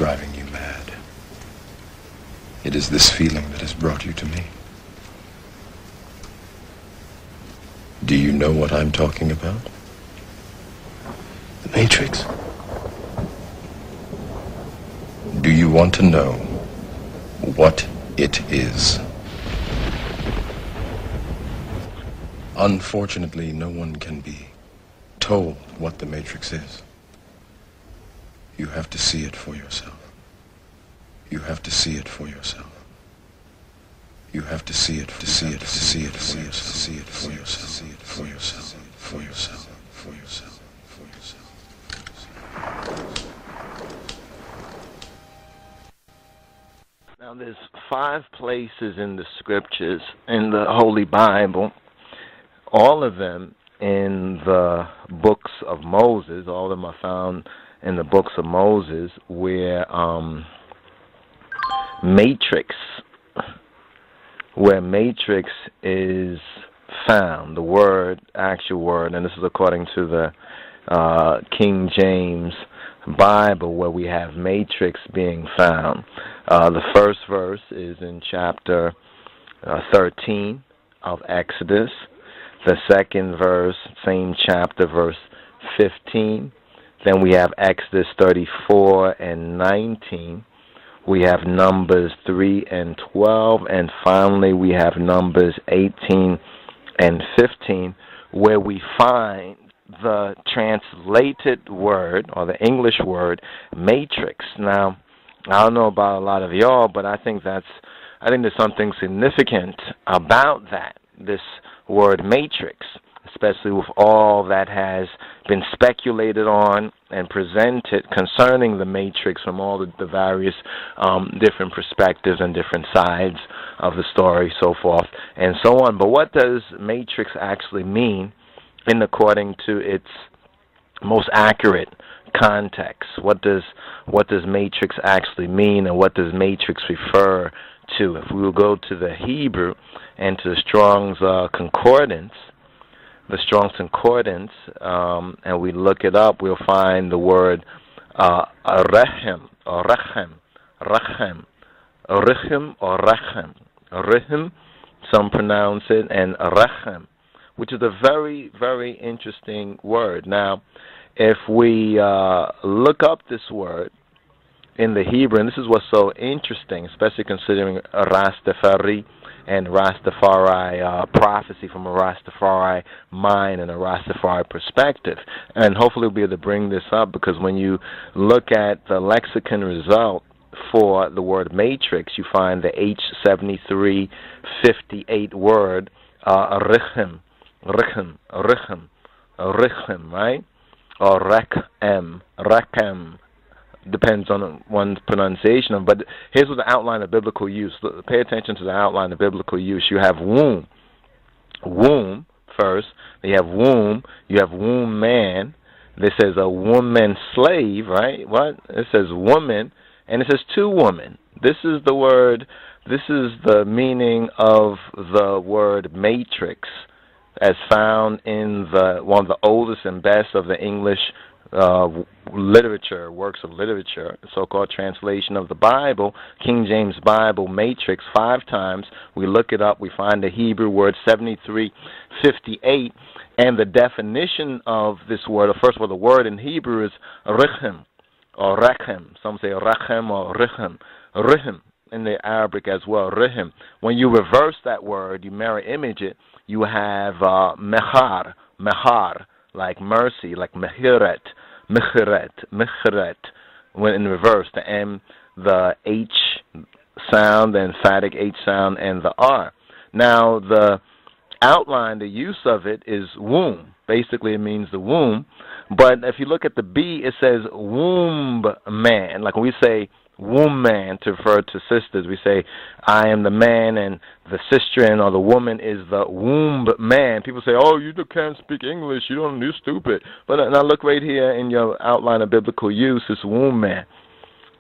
driving you mad. It is this feeling that has brought you to me. Do you know what I'm talking about? The Matrix? Do you want to know what it is? Unfortunately, no one can be told what the Matrix is. You have to see it for yourself. You have to see it for yourself. You have to see it, to see it, to see it, to see it, to see it for yourself, see it for yourself, for yourself, for yourself, for yourself. Now there's 5 places in the scriptures, in the Holy Bible, all of them in the books of Moses, all of them are found in the books of Moses, where matrix is found, the word, actual word, and this is according to the King James Bible, where we have matrix being found. The first verse is in chapter 13 of Exodus. The second verse, same chapter, verse 15. Then we have Exodus 34 and 19. We have Numbers 3 and 12. And finally, we have Numbers 18 and 15, where we find the translated word, or the English word, matrix. Now, I don't know about a lot of y'all, but I think there's something significant about that, this word matrix, especially with all that has been speculated on and presented concerning the matrix from all the various different perspectives and different sides of the story, so forth and so on. But what does matrix actually mean in according to its most accurate context? What does matrix actually mean, and what does matrix refer to? If we will go to the Hebrew and to the Strong's Concordance, and we look it up, we'll find the word rechem, or rechem, some pronounce it, and rechem, which is a very, very interesting word. Now, if we look up this word in the Hebrew, and this is what's so interesting, especially considering Rastafari and Rastafari prophecy from a Rastafari mind and a Rastafari perspective. And hopefully we'll be able to bring this up, because when you look at the lexicon result for the word matrix, you find the H7358 word, richem, right? Or rekem, depends on one's pronunciation of. But here's what the outline of biblical use. Pay attention to the outline of biblical use. You have womb first. You have womb man. This says a woman slave, right? What? It says woman, and it says two women. This is the word. This is the meaning of the word matrix, as found in one of the oldest and best of the English literature, works of literature, so-called translation of the Bible, King James Bible, matrix, 5 times. We look it up, we find the Hebrew word 7358, and the definition of this word, first of all, the word in Hebrew is richem, or rechem. Some say rechem or richem, in the Arabic as well, richem. When you reverse that word, you mirror image it, you have mehar, like mercy, like mehiret, when in reverse, the M, the H sound, the emphatic H sound, and the R. Now, the outline, the use of it is womb. Basically, it means the womb. But if you look at the B, it says womb man. Like when we say womb man to refer to sisters, we say, I am the man, and the sister or the woman is the womb man. People say, oh, you can't speak English, you're stupid. But now look right here in your outline of biblical use, it's womb man.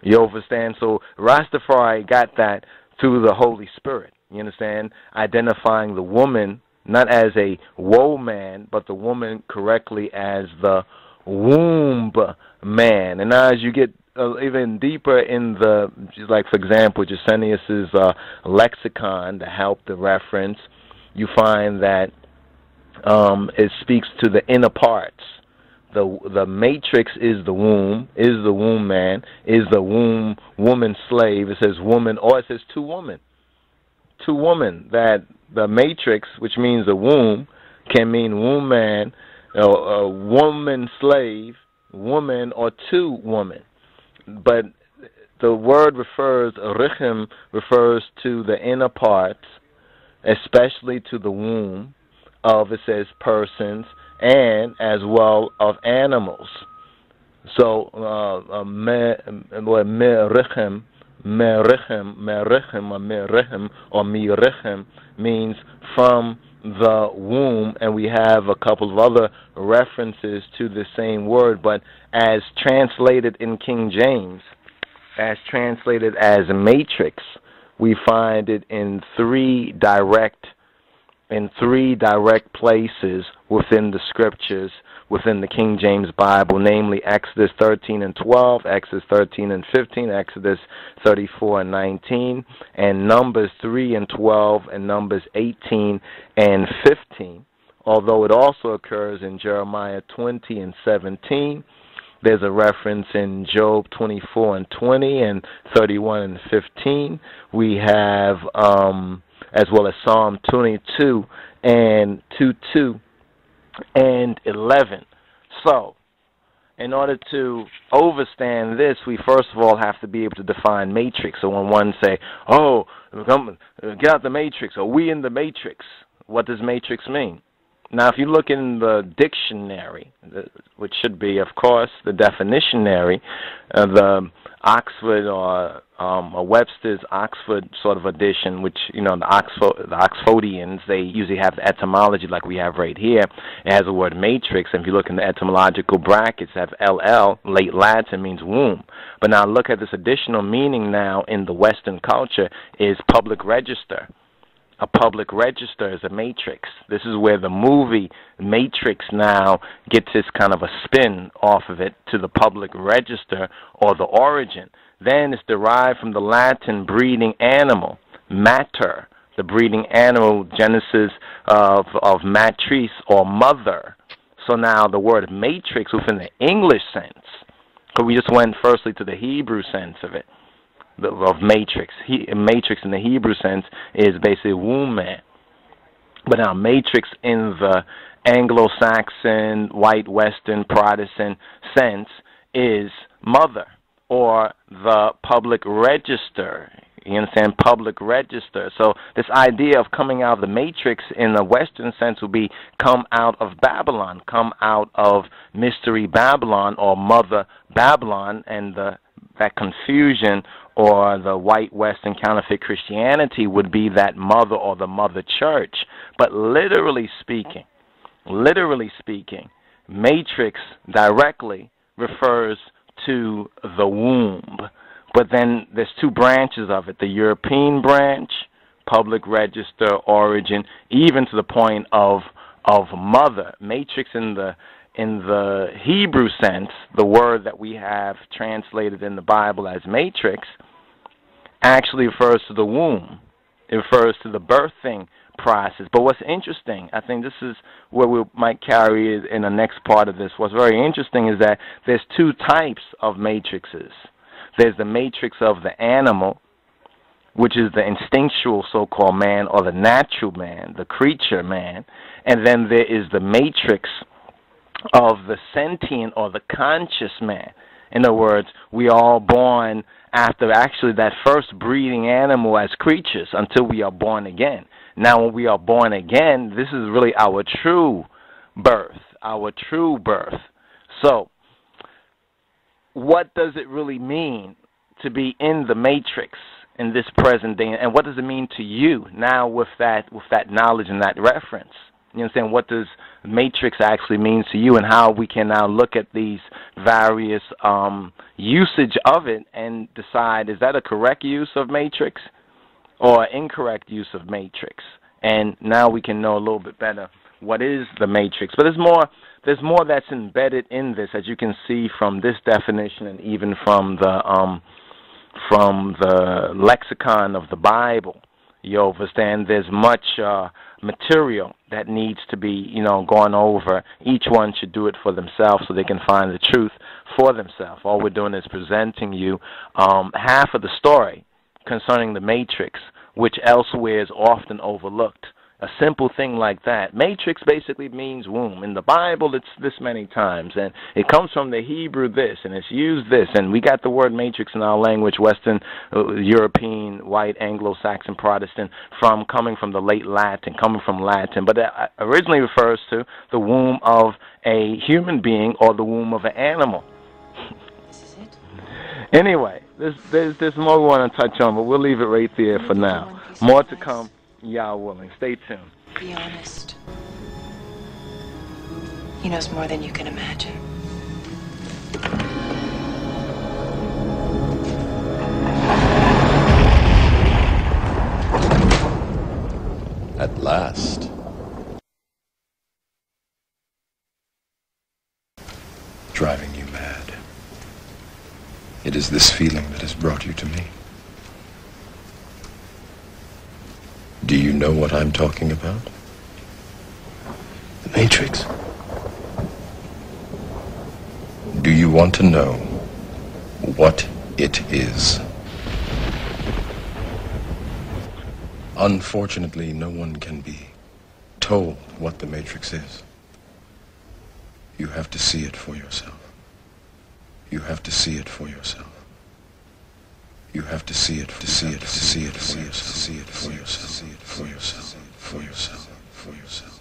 You understand? So Rastafari got that through the Holy Spirit. You understand? Identifying the woman not as a woe man, but the woman correctly as the womb man. And now as you get even deeper in the, like for example, Gesenius's lexicon to help the reference, you find that it speaks to the inner parts. The matrix is the womb man, is the womb woman slave. It says woman, or it says two women. That the matrix, which means the womb, can mean womb man, a woman slave, woman, or two women. But the word richim refers to the inner parts, especially to the womb of, it says, persons, and as well of animals. So merichem or mirichem means from the womb, and we have a couple of other references to the same word, but as translated in King James, as translated as matrix, we find it in three direct places within the scriptures, within the King James Bible, namely Exodus 13 and 12, Exodus 13 and 15, Exodus 34 and 19, and Numbers 3 and 12, and Numbers 18 and 15, although it also occurs in Jeremiah 20 and 17. There's a reference in Job 24 and 20 and 31 and 15. We have, as well as Psalm 22 and 2 and 11. So, in order to overstand this, we first of all have to be able to define matrix. So when one say, oh, get out the matrix, or we in the matrix, what does matrix mean? Now, if you look in the dictionary, which should be, of course, the definitionary, the Oxford or Webster's Oxford sort of edition, which, you know, the Oxfordians, they usually have the etymology like we have right here. It has the word matrix, and if you look in the etymological brackets, it has LL, late Latin, means womb. But now look at this additional meaning now in the Western culture is public register. A public register is a matrix. This is where the movie Matrix now gets its kind of a spin off of it to the public register, or the origin. Then it's derived from the Latin breeding animal, mater, the breeding animal, genesis of matrice, or mother. So now the word matrix within the English sense, because we just went firstly to the Hebrew sense of it, of matrix. Matrix in the Hebrew sense is basically womb man. But now matrix in the Anglo-Saxon, white, Western, Protestant sense is mother, or the public register. You understand? Public register. So this idea of coming out of the matrix in the Western sense would be come out of Babylon, come out of Mystery Babylon, or Mother Babylon, and that confusion, or the white Western counterfeit Christianity would be that mother, or the mother church. But literally speaking, matrix directly refers to the womb. But then there's two branches of it, the European branch, public register, origin, even to the point of mother. Matrix in the Hebrew sense, the word that we have translated in the Bible as matrix, actually refers to the womb. It refers to the birthing process. But what's interesting, I think this is where we might carry it in the next part of this. What's very interesting is that there's two types of matrices. There's the matrix of the animal, which is the instinctual so-called man, or the natural man, the creature man. And then there is the matrix of the sentient, or the conscious man. In other words, we are all born after actually that first breeding animal as creatures until we are born again. Now when we are born again, this is really our true birth, So what does it really mean to be in the matrix in this present day, and what does it mean to you now with that knowledge and that reference? You understand, what does matrix actually mean to you, and how we can now look at these various usage of it and decide, is that a correct use of matrix or incorrect use of matrix? And now we can know a little bit better what is the matrix. But there's more there's more that's embedded in this, as you can see from this definition and even from the lexicon of the Bible. You understand? There's much material that needs to be, gone over. Each one should do it for themselves so they can find the truth for themselves. All we're doing is presenting you half of the story concerning the matrix, which elsewhere is often overlooked. A simple thing like that. Matrix basically means womb. In the Bible, it's this many times, and it comes from the Hebrew this, and it's used this, and we got the word matrix in our language, Western, European, white, Anglo-Saxon, Protestant, coming from the late Latin, coming from Latin, but it originally refers to the womb of a human being or the womb of an animal. This is it? Anyway, there's more we want to touch on, but we'll leave it right there for now. More to come. Yah willing. Stay tuned. Be honest. He knows more than you can imagine. At last. Driving you mad. It is this feeling that has brought you to me. Do you know what I'm talking about? The Matrix? Do you want to know what it is? Unfortunately, no one can be told what the Matrix is. You have to see it for yourself. You have to see it for yourself. You have to see it, to see it, to see it for yourself, see it for yourself, for yourself, for yourself, for yourself.